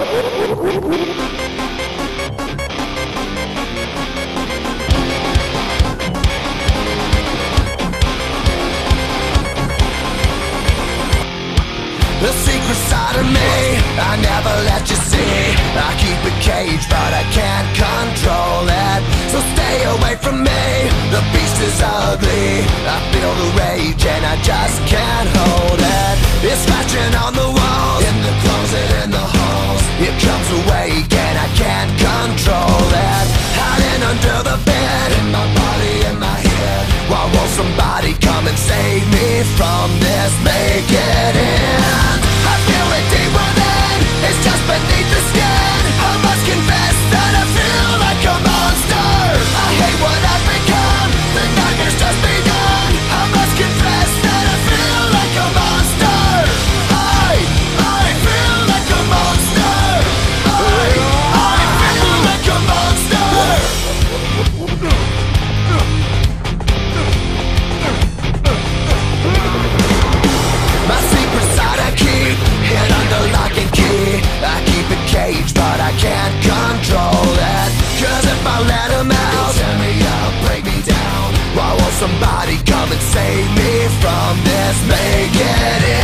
The secret side of me, I never let you see. I keep it caged, but I can't control it. So stay away from me, the beast is ugly. I feel the rage and I just can't hold it. It's scratching on the walls, in the closet, in the halls. It comes awake and I can't control it. Hiding under the bed, in my body, in my head. Why won't somebody come and save me from this? Make it end. I feel it deep within, it's just beneath the skin. I must confess that I feel like a monster. I hate what I've become, the nightmare's just begun. I must confess that I feel like a monster. I feel like a monster. I feel like a monster. My secret side I keep hid under lock and key. I keep it caged, but I can't control it. Cause if I let him out, tear me up, break me down. Why won't somebody come and save me from this? Make it end.